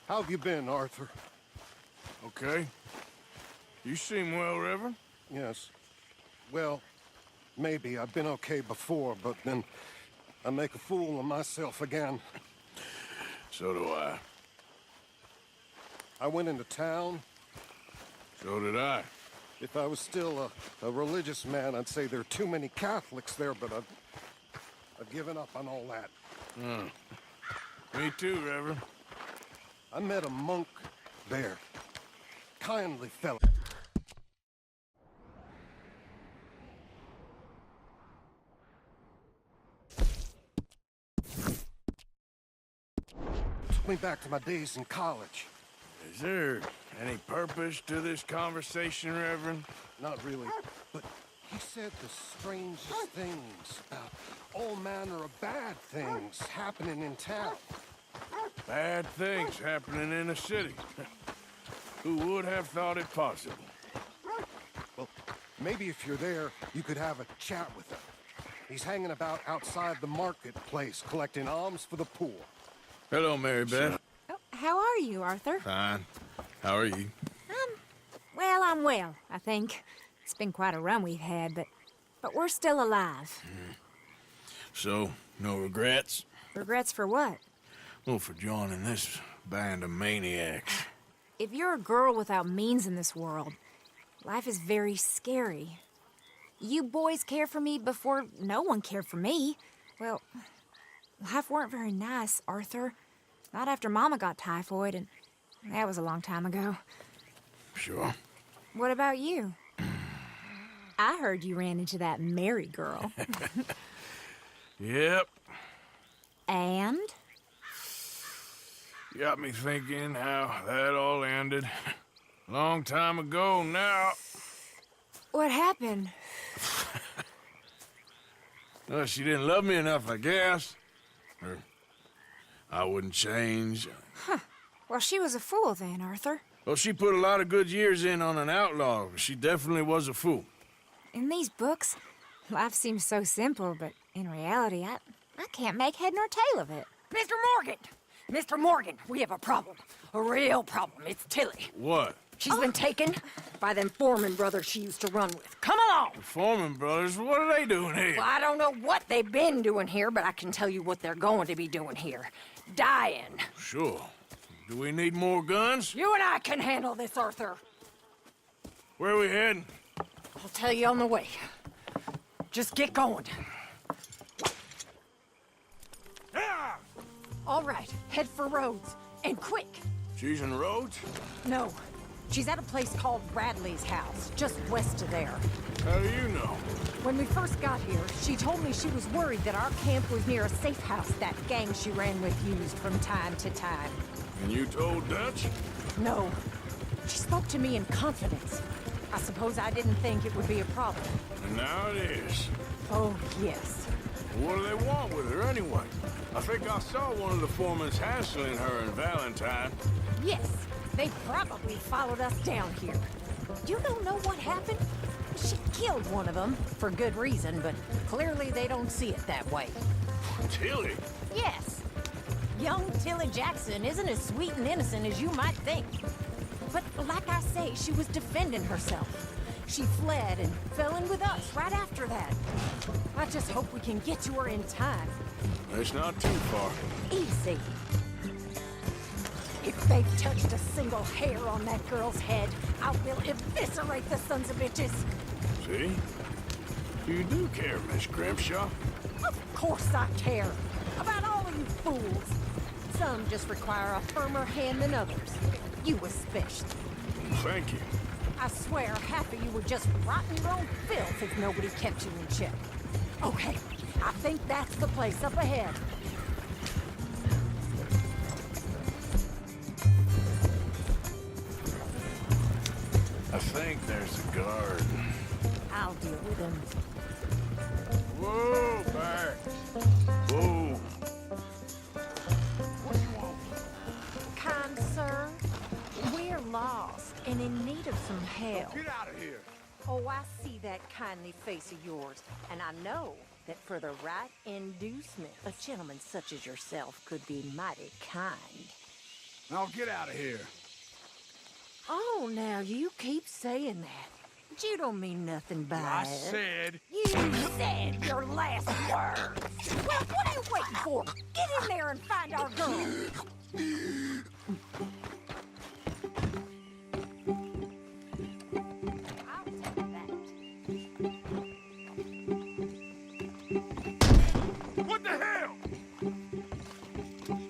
How have you been, Arthur? Okay. You seem well, Reverend. Yes. Well, maybe. I've been okay before, but then I make a fool of myself again. So do I. I went into town. So did I. If I was still a religious man, I'd say there are too many Catholics there, but I've given up on all that. Me too, Reverend. I met a monk there. Kindly fellow. Took me back to my days in college. Is there any purpose to this conversation, Reverend? Not really, but he said the strangest things about all manner of bad things happening in town. Bad things happening in the city. Who would have thought it possible? Well, maybe if you're there, you could have a chat with him. He's hanging about outside the marketplace, collecting alms for the poor. Hello, Mary Beth. Oh, how are you, Arthur? Fine. How are you? Well, I'm well, I think. It's been quite a run we've had, but we're still alive. So, no regrets? Regrets for what? Well, for joining this band of maniacs. If you're a girl without means in this world, life is very scary. You boys cared for me before no one cared for me. Well, life weren't very nice, Arthur. Not after Mama got typhoid, and that was a long time ago. Sure. What about you? I heard you ran into that Mary girl. Yep. And? Got me thinking how that all ended. Long time ago now. What happened? Well, she didn't love me enough, I guess. Or I wouldn't change. Huh. Well, she was a fool then, Arthur. Well, she put a lot of good years in on an outlaw. She definitely was a fool. In these books, life seems so simple, but in reality, I can't make head nor tail of it. Mr. Morgan! Mr. Morgan, we have a problem. A real problem. It's Tilly. What? She's been taken by them Foreman brothers she used to run with. Come along! The Foreman brothers? What are they doing here? Well, I don't know what they've been doing here, but I can tell you what they're going to be doing here. Dying. Sure. Do we need more guns? You and I can handle this, Arthur. Where are we heading? I'll tell you on the way. Just get going. Ah! All right, head for Rhodes. And quick. She's in Rhodes? No, she's at a place called Bradley's house, just west of there. How do you know? When we first got here, she told me she was worried that our camp was near a safe house that gang she ran with used from time to time. And you told Dutch? No. She spoke to me in confidence. I suppose I didn't think it would be a problem. And now it is. Oh, yes. What do they want with her anyway? I think I saw one of the foremans hassling her and Valentine. Yes, they probably followed us down here. You don't know what happened? She killed one of them, for good reason, but clearly they don't see it that way. Tilly? Yes. Young Tilly Jackson isn't as sweet and innocent as you might think. But like I say, she was defending herself. She fled and fell in with us right after that. I just hope we can get to her in time. It's not too far. Easy. If they've touched a single hair on that girl's head, I will eviscerate the sons of bitches. See? You do care, Miss Grimshaw. Of course I care. About all of you fools. Some just require a firmer hand than others. You especially. Thank you. I swear half of you would just rot in your own filth if nobody kept you in check. Okay, I think that's the place up ahead. I think there's a guard. I'll deal with him. Whoa, back. Whoa. What do you want? Kind sir, we're lost and in need of some help. Get out of here. Oh, I see that kindly face of yours, and I know that for the right inducement, a gentleman such as yourself could be mighty kind. Now get out of here. Oh, now you keep saying that. But you don't mean nothing by I it. said... You said your last words. Well, what are you waiting for? Get in there and find our girl. I'll take that. What the hell?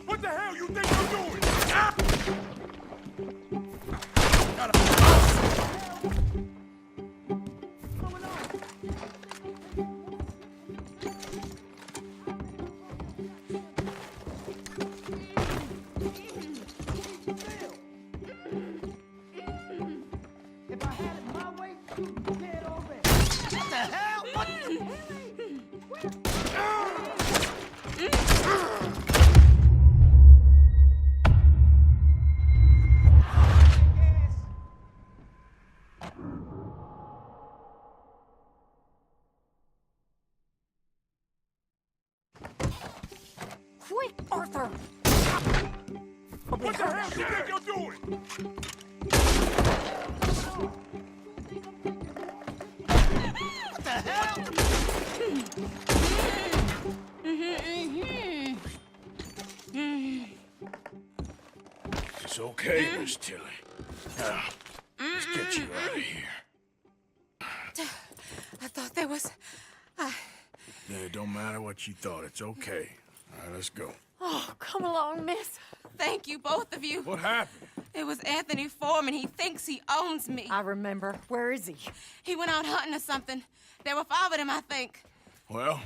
What the hell you think you're doing? Ah! If I had it my way, you'd be dead already. What the hell? What? Quick, Arthur! What the hell you think you're doing? What the hell? It's okay, Miss Tilly. Now, let's get you out of here. I thought there was... Yeah, it don't matter what you thought. It's okay. All right, let's go. Oh, come along, miss. Thank you, both of you. What happened? It was Anthony Foreman. He thinks he owns me. I remember. Where is he? He went out hunting or something. There were 5 of them, I think. Well,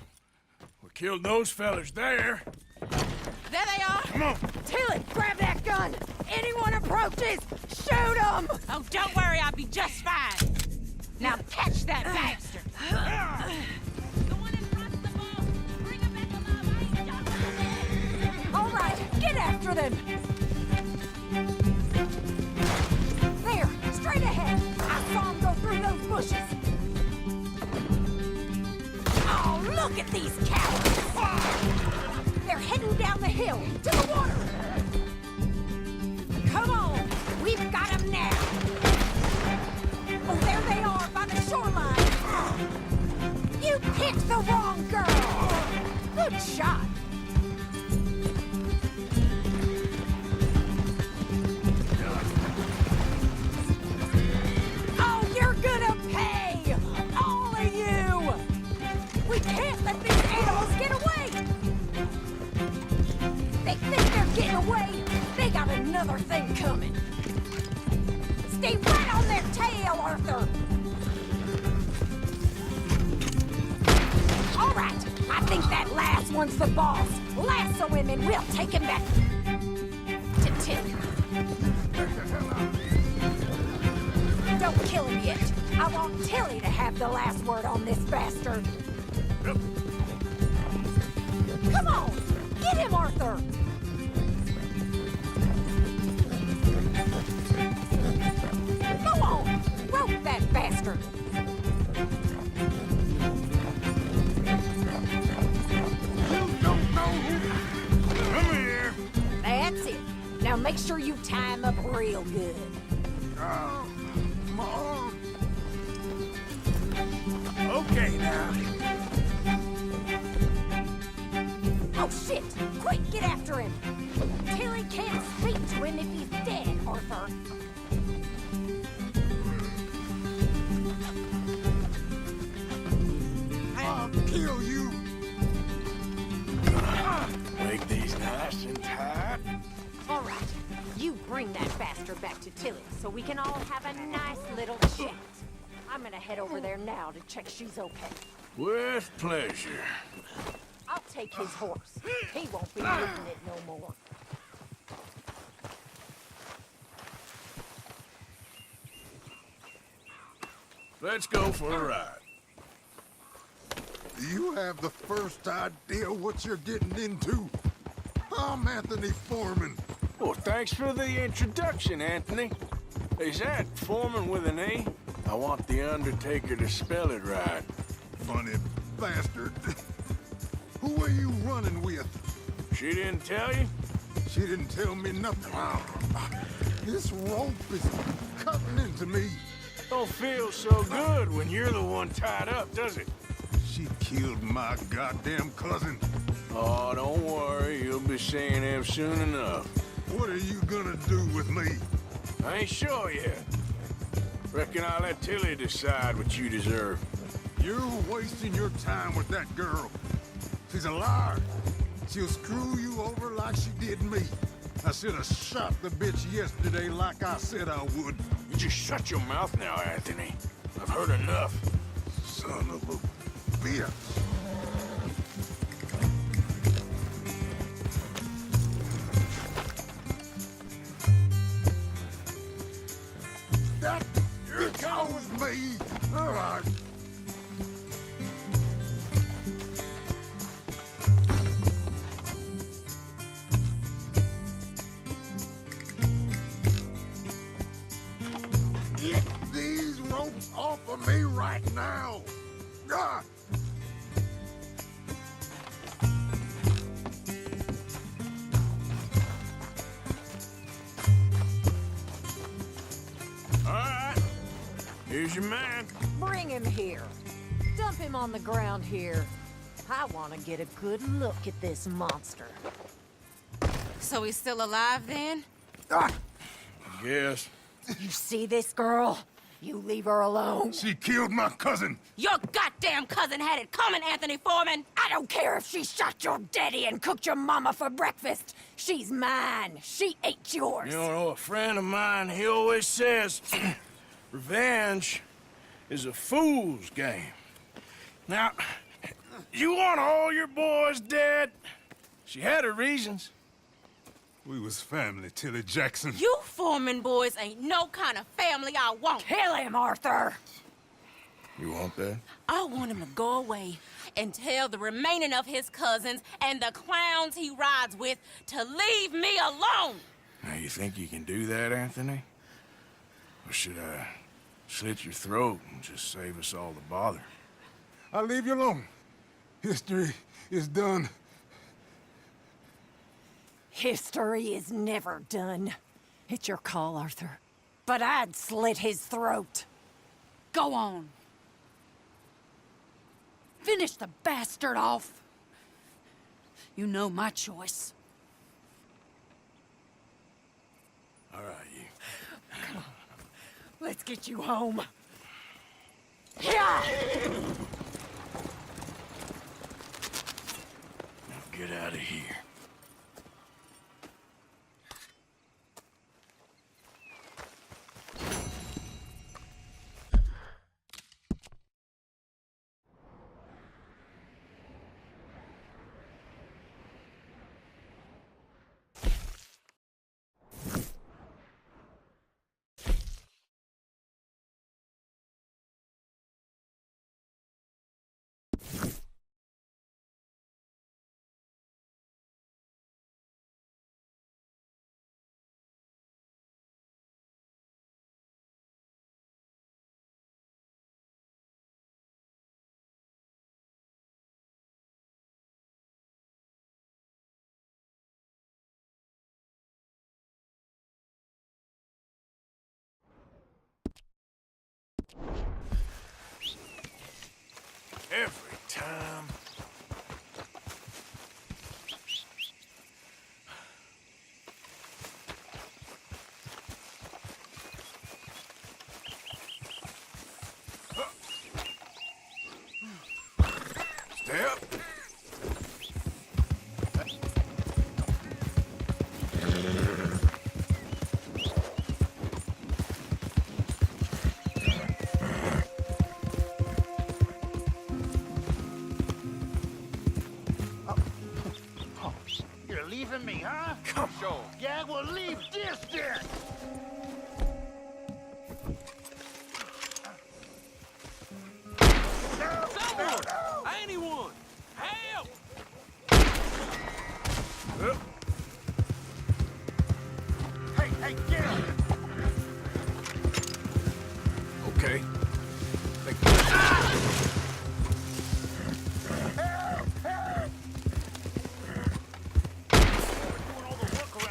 we killed those fellas there. There they are. Come on. Tilly, grab that gun! Anyone approaches, shoot him! Oh, don't worry. I'll be just fine. Now catch that bastard! The one across the ball. Bring him back alive. All right, get after them! There, straight ahead! I saw him go through those bushes! Oh, look at these cowards! They're heading down the hill, to the water! Come on, we've got them now! Oh, there they are, by the shoreline! You picked the wrong girl! Good shot! Oh, you're gonna pay! All of you! We can't let these animals get away! They think they're getting away! They got another thing coming! Stay right on their tail, Arthur! All right, I think that last one's the boss. Lasso him and we'll take him back to Tilly. Don't kill him yet. I want Tilly to have the last word on this bastard. Come on, get him, Arthur! Go on, rope that bastard! Come here. That's it. Now make sure you tie him up real good. Mom. Okay, now. Oh, shit! Quick, get after him! Tilly can't speak to him if he's dead, Arthur. I'll kill you. Make these nice and tight. All right, you bring that bastard back to Tilly so we can all have a nice little chat. I'm gonna head over there now to check she's okay. With pleasure. I'll take his horse. He won't be riding it no more. Let's go for a ride. You have the first idea what you're getting into? I'm Anthony Foreman. Well, thanks for the introduction, Anthony. Is that Foreman with an A? I want the Undertaker to spell it right. Funny bastard. Who are you running with? She didn't tell you? She didn't tell me nothing. This rope is cutting into me. Don't feel so good when you're the one tied up, does it? She killed my goddamn cousin. Oh, don't worry. You'll be seeing him soon enough. What are you gonna do with me? I ain't sure yet. Reckon I'll let Tilly decide what you deserve. You're wasting your time with that girl. She's a liar. She'll screw you over like she did me. I should have shot the bitch yesterday like I said I would. You just shut your mouth now, Anthony. I've heard enough. Son of a bitch. That was me. All right. Get these ropes off of me right now. Ah! All right. Here's your man. Bring him here. Dump him on the ground here. I want to get a good look at this monster. So he's still alive then? Ah! Yes. You see this girl? You leave her alone. She killed my cousin. Your goddamn cousin had it coming, Anthony Foreman! I don't care if she shot your daddy and cooked your mama for breakfast. She's mine. She ate yours. You know, a friend of mine, he always says, revenge is a fool's game. Now, you want all your boys dead? She had her reasons. We was family, Tilly Jackson. You Foreman boys ain't no kind of family I want. Kill him, Arthur. You want that? I want him to go away and tell the remaining of his cousins and the clowns he rides with to leave me alone. Now, you think you can do that, Anthony? Or should I slit your throat and just save us all the bother? I'll leave you alone. History is done. History is never done. It's your call, Arthur. But I'd slit his throat. Go on. Finish the bastard off. You know my choice. All right, you. Let's get you home. Yeah! Now get out of here. Every time. Step. You're leaving me, huh? Come on. Yeah, well, leave this then. Anyone! Help! Hey, get him! Okay. We're doing all the work around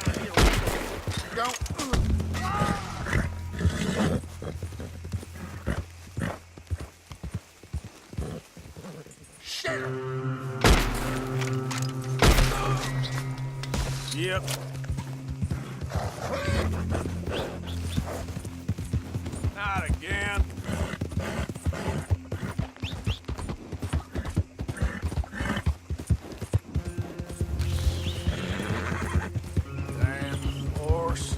step. Not again. Damn horse.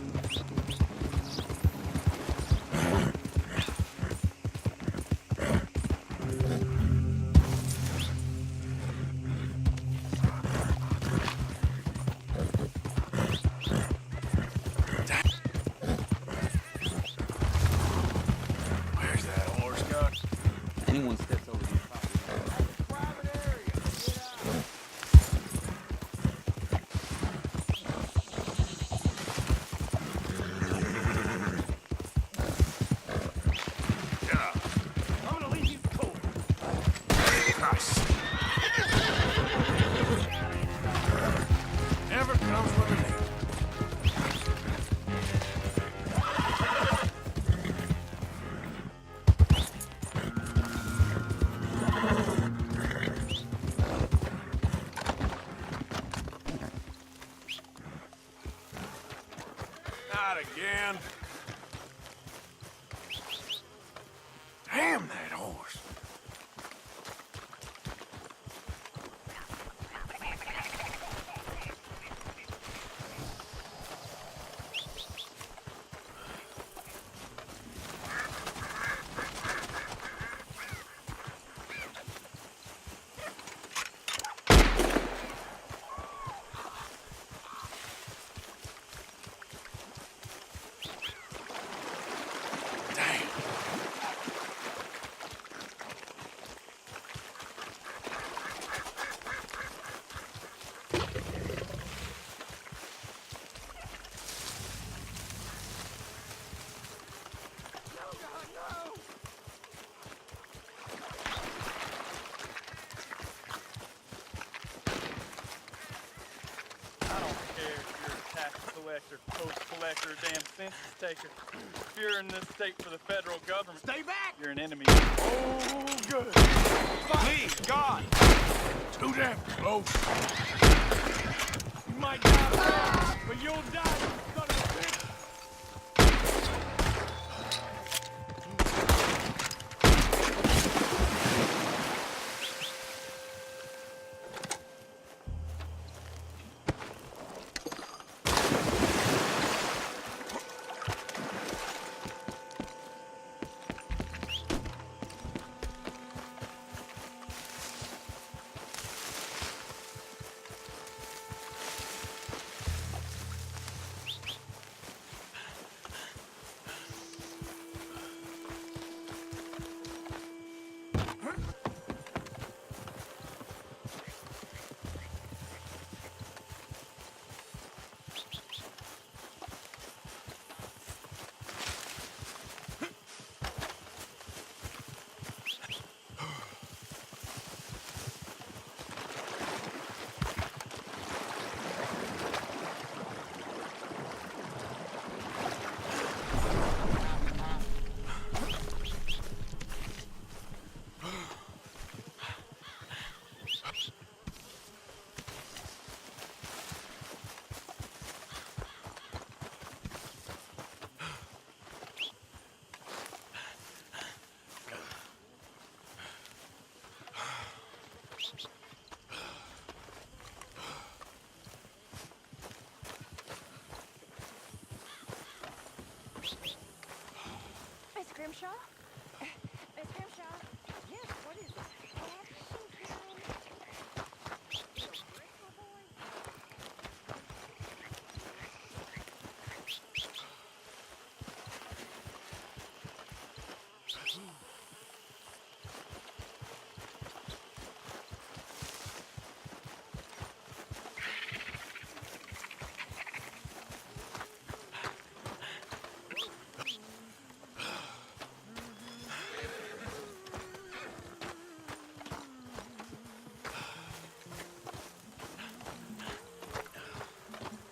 Where's that horse gun? Anyone steps over these properties. Yeah. I'm gonna leave you cold. Nice. Never comes with a name. Not again. Damn that horse. Damn. I don't care if you're a tax collector, post collector, damn census taker. If you're in this state for the federal government, Stay back! you're an enemy. Oh, good. Please, God! Too damn close. You might die fast, but you'll die, you son of a bitch. Miss Grimshaw? Miss Grimshaw? Yes, what is it?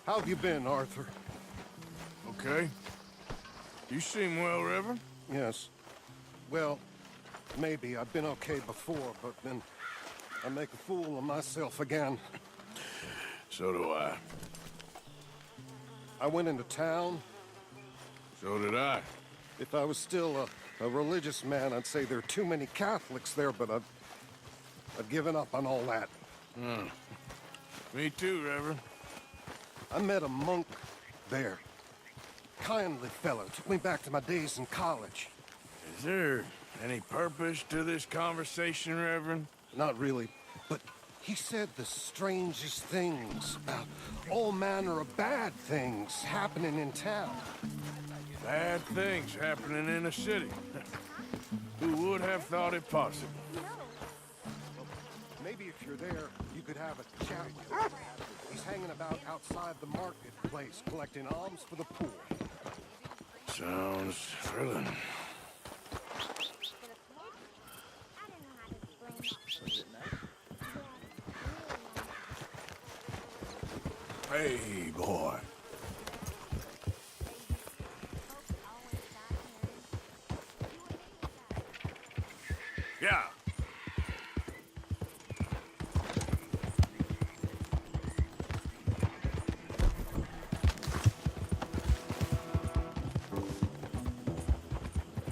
How have you been, Arthur? Okay. You seem well, Reverend. Yes. Well, maybe. I've been okay before, but then I make a fool of myself again. So do I. I went into town. So did I. If I was still a religious man, I'd say there are too many Catholics there, but I've given up on all that. Me too, Reverend. I met a monk there. Kindly fellow, took me back to my days in college. Is there any purpose to this conversation, Reverend? Not really, but he said the strangest things about all manner of bad things happening in town. Bad things happening in a city. Who would have thought it possible? Maybe if you're there, you could have a chat with him. He's hanging about outside the marketplace, collecting alms for the poor. Sounds thrilling. Hey, boy. Yeah.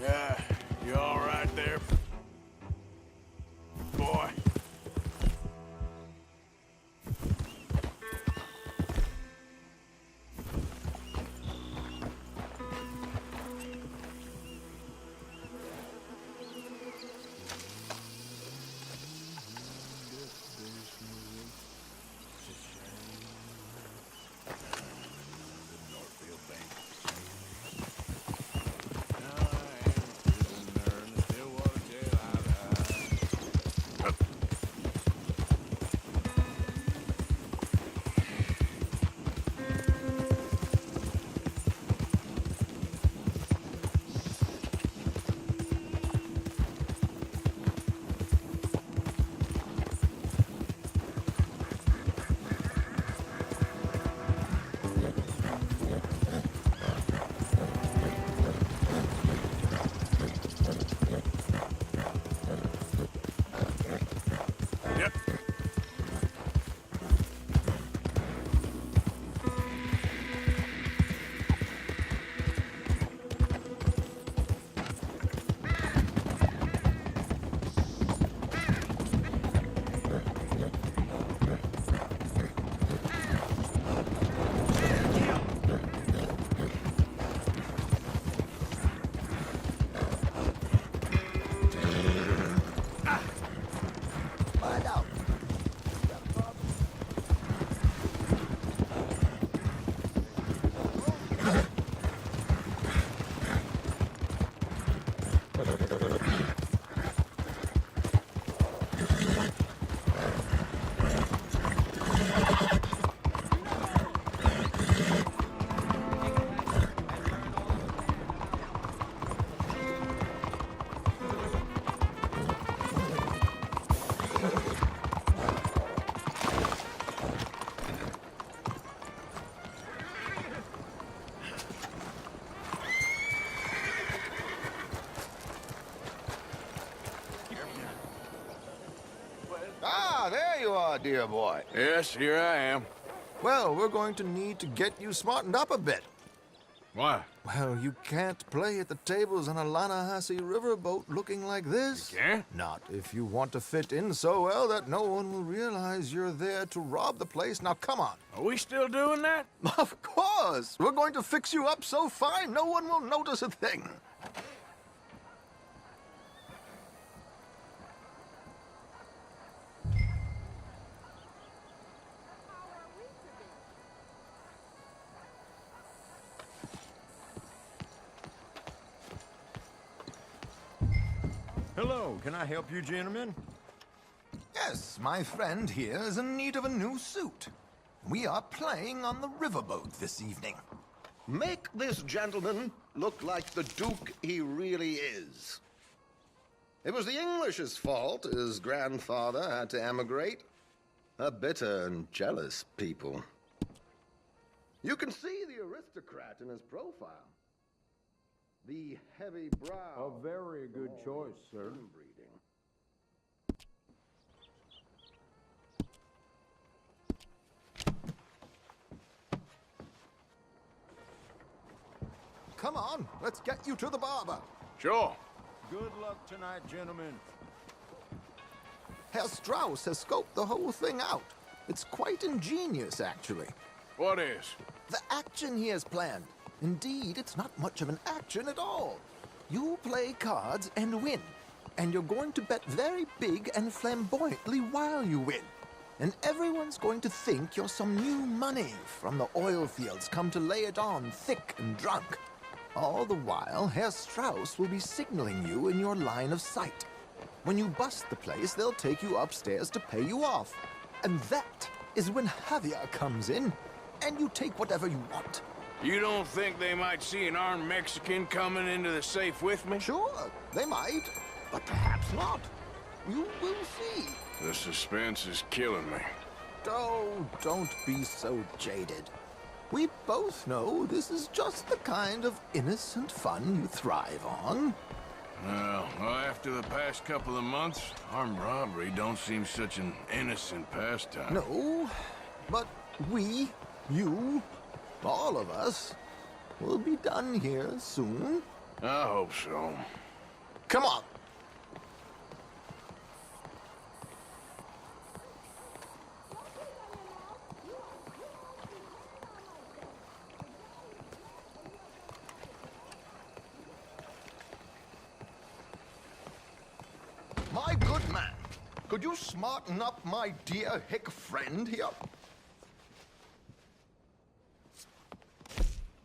Yeah, you all right there, boy? Yep. Ah, there you are, dear boy. Yes, here I am. Well, we're going to need to get you smartened up a bit. Why? Well, you can't play at the tables on a Lannahechee riverboat looking like this. You can't? Not if you want to fit in so well that no one will realize you're there to rob the place. Now, come on. Are we still doing that? Of course. We're going to fix you up so fine no one will notice a thing. Hello, can I help you, gentlemen? Yes, my friend here is in need of a new suit. We are playing on the riverboat this evening. Make this gentleman look like the Duke he really is. It was the English's fault his grandfather had to emigrate. A bitter and jealous people. You can see the aristocrat in his profile. The heavy brow. A very good choice, sir. Inbreeding. come on. Let's get you to the barber. Sure. Good luck tonight, gentlemen. Herr Strauss has scoped the whole thing out. It's quite ingenious, actually. What is? The action he has planned. Indeed, it's not much of an action at all. You play cards and win. And you're going to bet very big and flamboyantly while you win. And everyone's going to think you're some new money from the oil fields come to lay it on thick and drunk. All the while, Herr Strauss will be signaling you in your line of sight. When you bust the place, they'll take you upstairs to pay you off. And that is when Javier comes in, and you take whatever you want. You don't think they might see an armed Mexican coming into the safe with me? Sure, they might, but perhaps not. You will see. The suspense is killing me. Oh, don't be so jaded. We both know this is just the kind of innocent fun you thrive on. Well, after the past couple of months, armed robbery don't seem such an innocent pastime. No, but we, you, all of us, will be done here soon. I hope so. Come on. My good man, could you smarten up my dear hick friend here?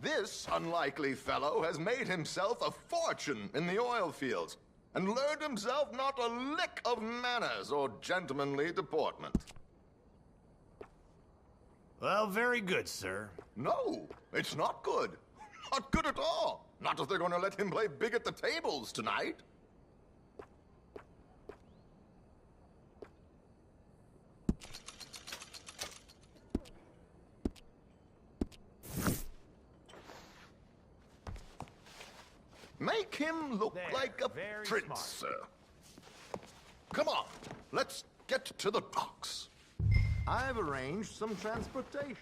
This unlikely fellow has made himself a fortune in the oil fields and learned himself not a lick of manners or gentlemanly deportment. Well, very good, sir. No, it's not good. Not good at all. Not if they're going to let him play big at the tables tonight. Make him look like a prince, sir. Come on, let's get to the docks. I've arranged some transportation.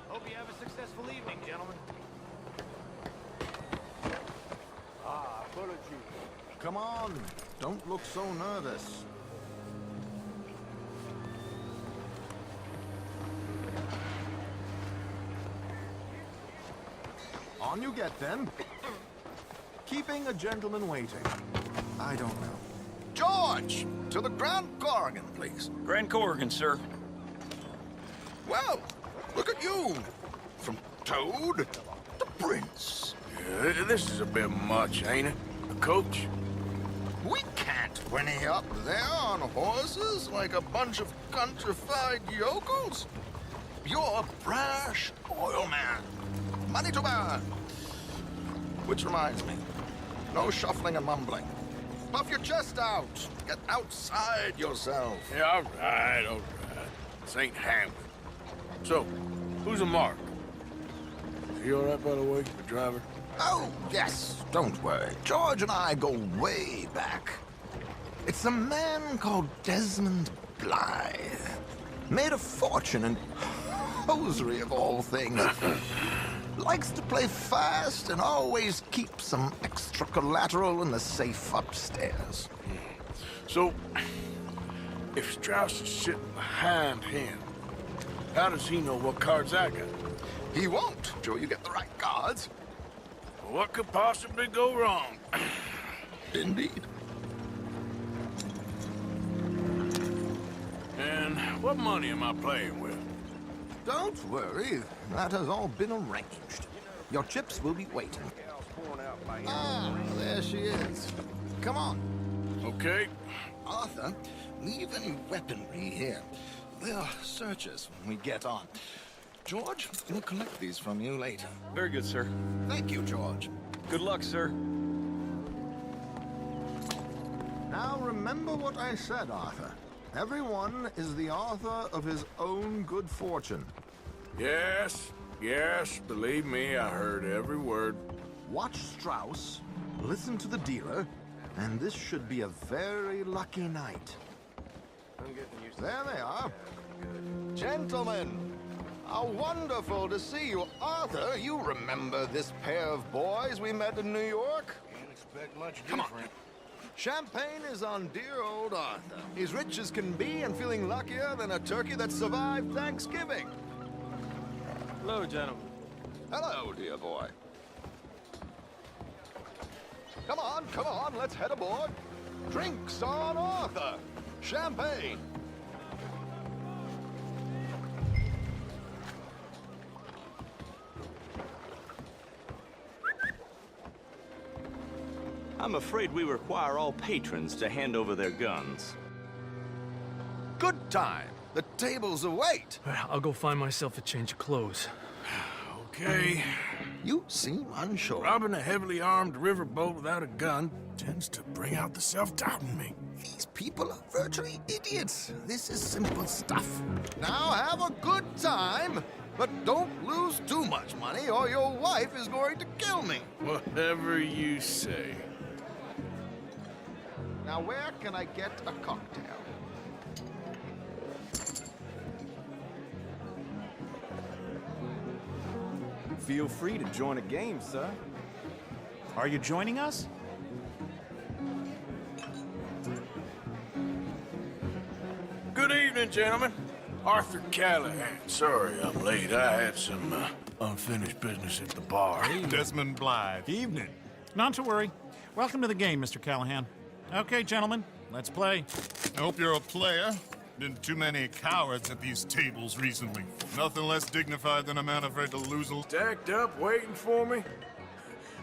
Hope you have a successful evening, gentlemen. Apologies. Come on, don't look so nervous. On you get, then. Keeping a gentleman waiting. I don't know. George! To the Grand Corrigan, please. Grand Corrigan, sir. Well, look at you. From Toad to Prince. Yeah, this is a bit much, ain't it? A coach? We can't whinny up there on horses like a bunch of countrified yokels. You're a brash oil man. Money to burn. Which reminds me, no shuffling and mumbling. Puff your chest out. Get outside yourself. Yeah, all right. This ain't Hamlet. So, who's a mark? Is he all right, by the way, the driver? Oh, yes. Don't worry. George and I go way back. It's a man called Desmond Blythe. Made a fortune in hosiery of all things. Likes to play fast and always keep some extra collateral in the safe upstairs. So, if Strauss is sitting behind him, how does he know what cards I got? He won't till you get the right cards. What could possibly go wrong? Indeed. And what money am I playing with? Don't worry. That has all been arranged. Your chips will be waiting. Ah, there she is. Come on. Okay. Arthur, leave any weaponry here. They'll search us when we get on. George, we'll collect these from you later. Very good, sir. Thank you, George. Good luck, sir. Now remember what I said, Arthur. Everyone is the author of his own good fortune. Yes, believe me, I heard every word. Watch Strauss, listen to the dealer, and this should be a very lucky night. There they are. Gentlemen, how wonderful to see you. Arthur, you remember this pair of boys we met in New York? Can't expect much Come on. different. Champagne is on dear old Arthur. He's rich as can be and feeling luckier than a turkey that survived Thanksgiving. Hello, gentlemen. Hello, dear boy. Come on, let's head aboard. Drinks on Arthur. Champagne. I'm afraid we require all patrons to hand over their guns. Good time. The tables await. I'll go find myself a change of clothes. Okay. You seem unsure. Robbing a heavily armed riverboat without a gun tends to bring out the self-doubt in me. These people are virtually idiots. This is simple stuff. Now have a good time, but don't lose too much money or your wife is going to kill me. Whatever you say. Now where can I get a cocktail? Feel free to join a game, sir. Are you joining us? Good evening, gentlemen. Arthur Callahan. Sorry I'm late. I had some unfinished business at the bar. Desmond Blythe. Evening. Not to worry. Welcome to the game, Mr. Callahan. Okay, gentlemen, let's play. I hope you're a player. Been too many cowards at these tables recently. Nothing less dignified than a man afraid to lose a... Stacked up, waiting for me?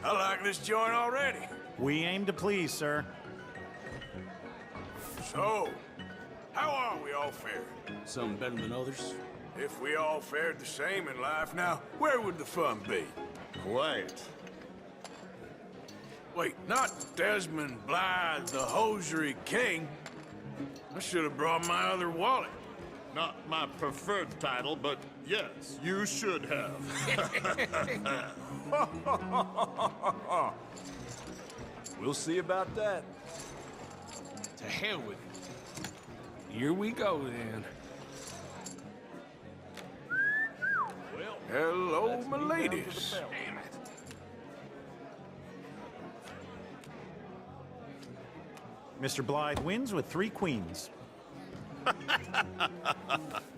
I like this joint already. We aim to please, sir. So, how are we all faring? Some better than others. If we all fared the same in life now, where would the fun be? Quiet. Wait, not Desmond Blythe, the hosiery king. I should have brought my other wallet. Not my preferred title, but yes, you should have. We'll see about that. To hell with it. Here we go, then. Well, hello, my ladies. Damn it. Mr. Blythe wins with 3 queens.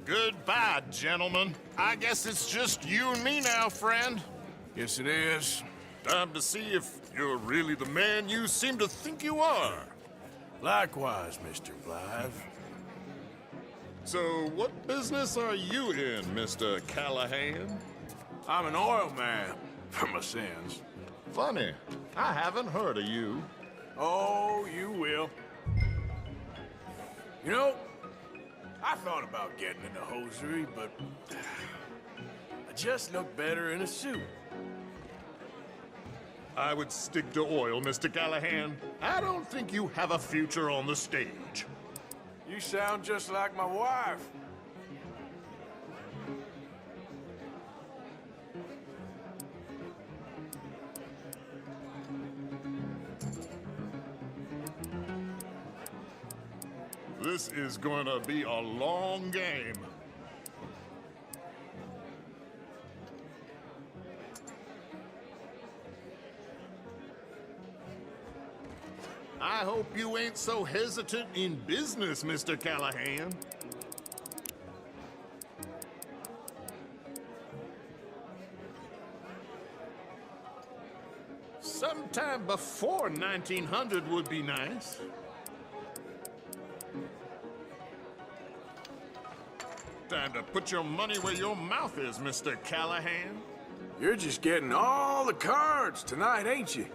Goodbye, gentlemen. I guess it's just you and me now, friend. Yes, it is. Time to see if you're really the man you seem to think you are. Likewise, Mr. Blythe. So, what business are you in, Mr. Callahan? I'm an oil man, for my sins. Funny. I haven't heard of you. Oh, you will. You know, I thought about getting into hosiery, but I just look better in a suit. I would stick to oil, Mr. Callahan. I don't think you have a future on the stage. You sound just like my wife. This is going to be a long game. I hope you ain't so hesitant in business, Mr. Callahan. Sometime before 1900 would be nice. Time to put your money where your mouth is, Mr. Callahan. You're just getting all the cards tonight, ain't you?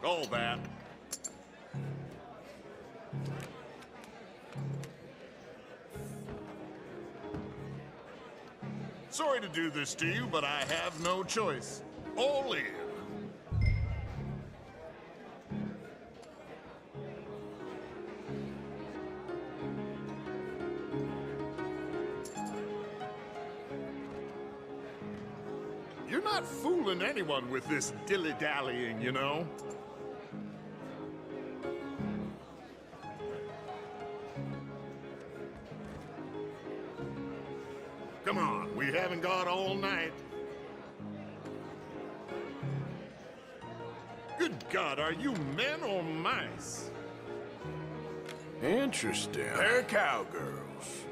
All that. Sorry to do this to you, but I have no choice. All in. You're not fooling anyone with this dilly-dallying, you know? Come on, we haven't got all night. Good God, are you men or mice? Interesting. They're cowgirls.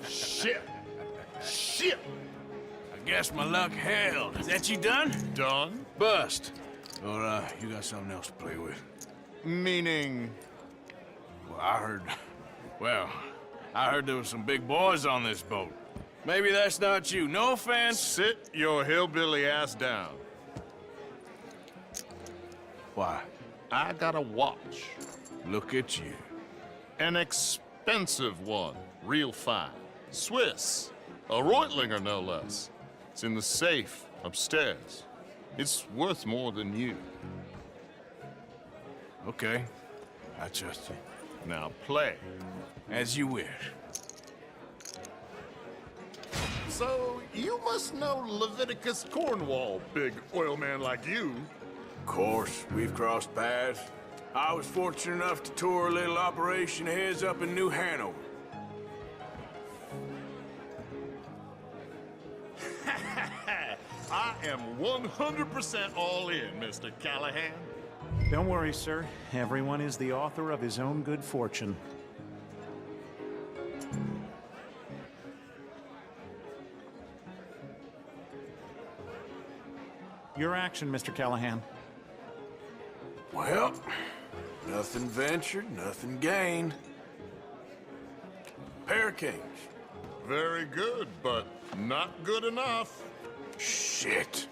Shit! Shit! I guess my luck held. Is that you done? Done? Bust. Or, you got something else to play with? Meaning? Well, I heard there was some big boys on this boat. Maybe that's not you. No offense. Sit your hillbilly ass down. Why? I got a watch. Look at you. An expensive one. Real fine. Swiss. A Reutlinger, no less. It's in the safe upstairs. It's worth more than you. Okay. I trust you. Now play. As you wish. So, you must know Leviticus Cornwall, big oil man like you. Of course, we've crossed paths. I was fortunate enough to tour a little operation of his up in New Hanover. I am 100% all in, Mr. Callahan. Don't worry, sir. Everyone is the author of his own good fortune. Your action, Mr. Callahan. Well, nothing ventured, nothing gained. Pair of kings. Very good, but not good enough. Shit.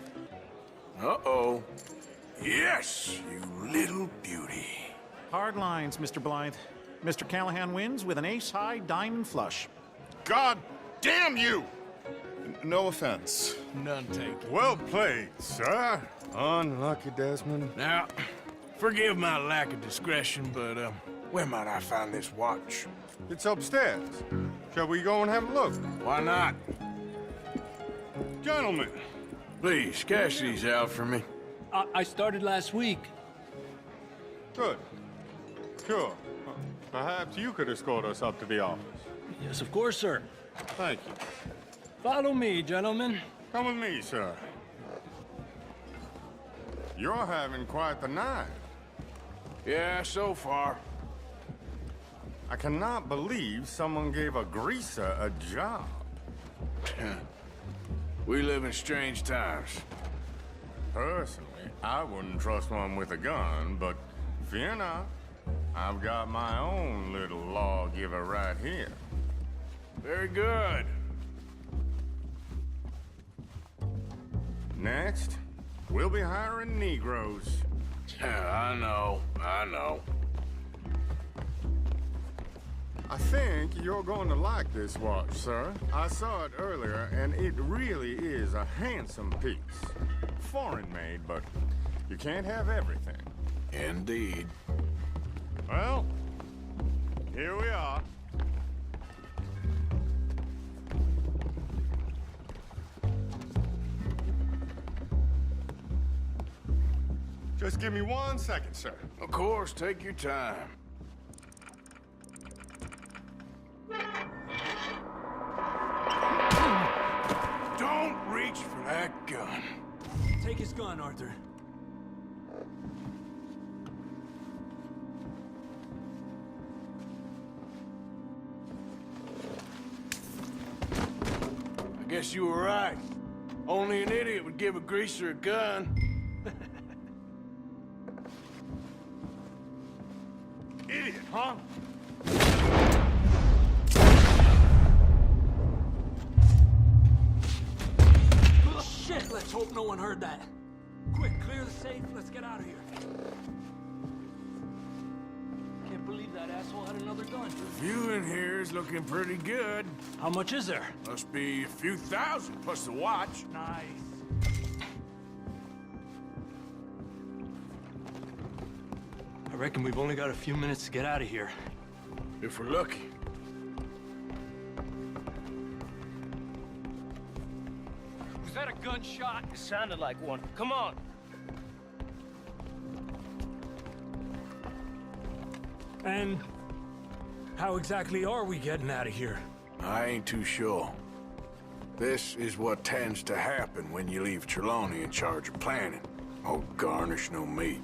Uh-oh. Yes, you little beauty. Hard lines, Mr. Blythe. Mr. Callahan wins with an ace-high diamond flush. God damn you! No offense. None taken. Well played, sir. Unlucky, Desmond. Now, forgive my lack of discretion, but, where might I find this watch? It's upstairs. Shall we go and have a look? Why not? Gentlemen. Please, cash these out for me. I started last week. Good. Sure. Perhaps you could escort us up to the office. Yes, of course, sir. Thank you. Follow me, gentlemen. Come with me, sir. You're having quite the night. Yeah, so far. I cannot believe someone gave a greaser a job. We live in strange times. Personally, I wouldn't trust one with a gun, but fear not. I've got my own little lawgiver right here. Very good. Next, we'll be hiring Negroes. I know. I think you're going to like this watch, sir. I saw it earlier, and it really is a handsome piece. Foreign made, but you can't have everything. Indeed. Well, here we are. Just give me 1 second, sir. Of course, take your time. Don't reach for that gun. Take his gun, Arthur. I guess you were right. Only an idiot would give a greaser a gun. Idiot, huh? Shit, let's hope no one heard that. Quick, clear the safe. Let's get out of here. Can't believe that asshole had another gun. The view in here is looking pretty good. How much is there? Must be a few thousand plus the watch. Nice. I reckon we've only got a few minutes to get out of here. If we're lucky. Was that a gunshot? It sounded like one. Come on. And how exactly are we getting out of here? I ain't too sure. This is what tends to happen when you leave Trelawney in charge of planning. Oh, garnish no meat.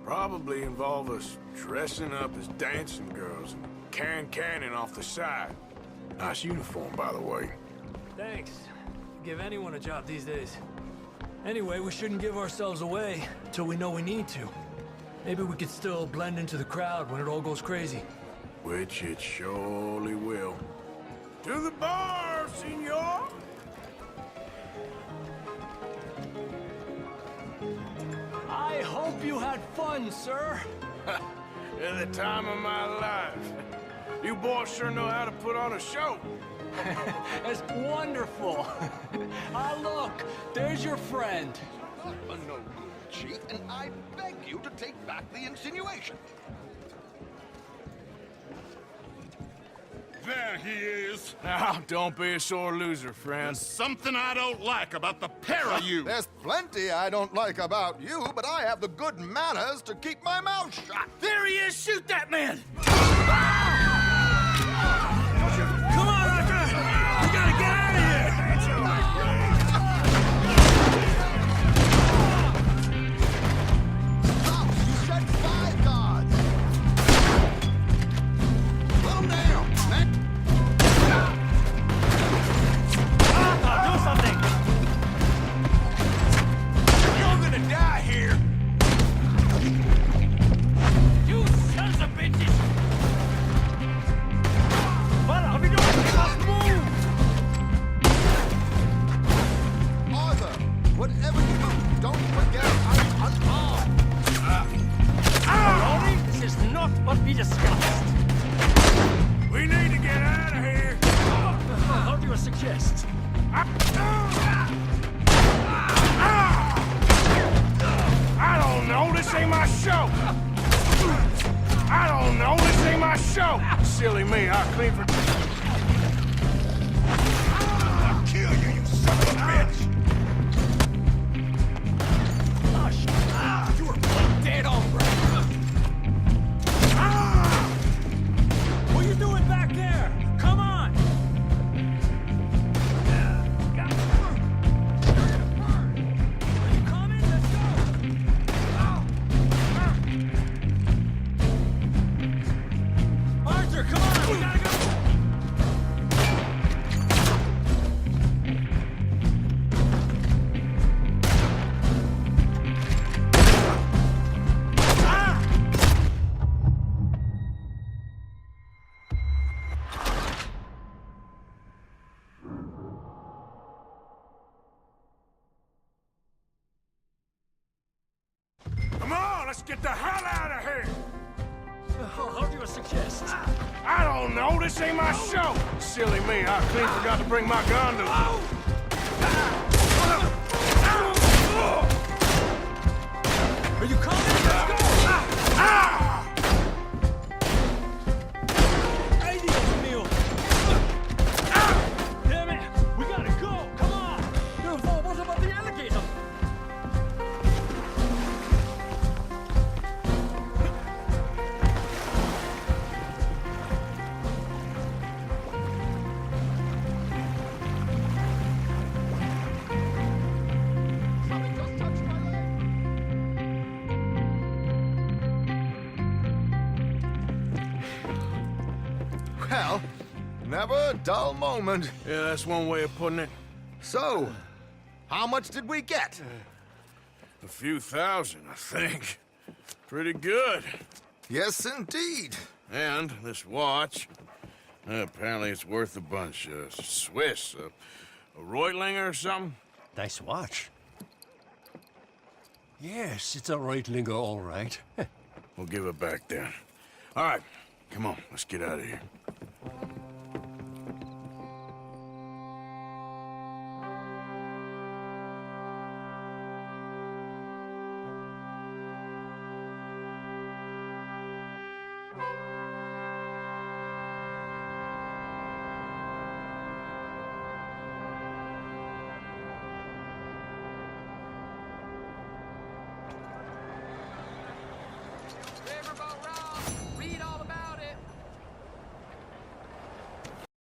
Probably involve us dressing up as dancing girls and canning off the side. Nice uniform, by the way. Thanks. Give anyone a job these days. Anyway, we shouldn't give ourselves away till we know we need to. Maybe we could still blend into the crowd when it all goes crazy. Which it surely will. To the bar, senor! I hope you had fun, sir. At the time of my life. You boys sure know how to put on a show. That's wonderful. Ah, look, there's your friend. A no-good cheat, and I beg you to take back the insinuation. There he is. Now, don't be a sore loser, friend. There's something I don't like about the pair of you. There's plenty I don't like about you, but I have the good manners to keep my mouth shut. There he is! Shoot that man! Come on, Arthur! We gotta get out of here! Cops, you said 5 guards. Calm down, man. Arthur, do something! You're gonna die here! You sons of bitches! What are we doing? We must move! Arthur, whatever you do, don't forget I'm unarmed. Tony, this is not what we discussed. We need to get out of here! How do you suggest? I don't know, this ain't my show! I don't know, this ain't my show! Silly me, I'll clean for... I'll kill you, you son of a bitch! Hush! You were playing dead on, bro. What are you doing back there? Come on! Are you coming? Let's go! Arthur, come on! We gotta go! Come on, let's get the hell out of here! How do you suggest? I don't know, this ain't my show! Silly me, I clean forgot to bring my gun to... Are you coming? Let's go! Ay, Dios mío! Damn it! We gotta go! Come on! What about the alligator? Something just touched my leg. Well, never a dull moment. Yeah, that's one way of putting it. So, how much did we get? A few thousand, I think. Pretty good. Yes, indeed. And this watch, apparently it's worth a bunch. Swiss, a Reutlinger or something? Nice watch. Yes, it's a Reutlinger, all right. We'll give it back then. All right, come on, let's get out of here.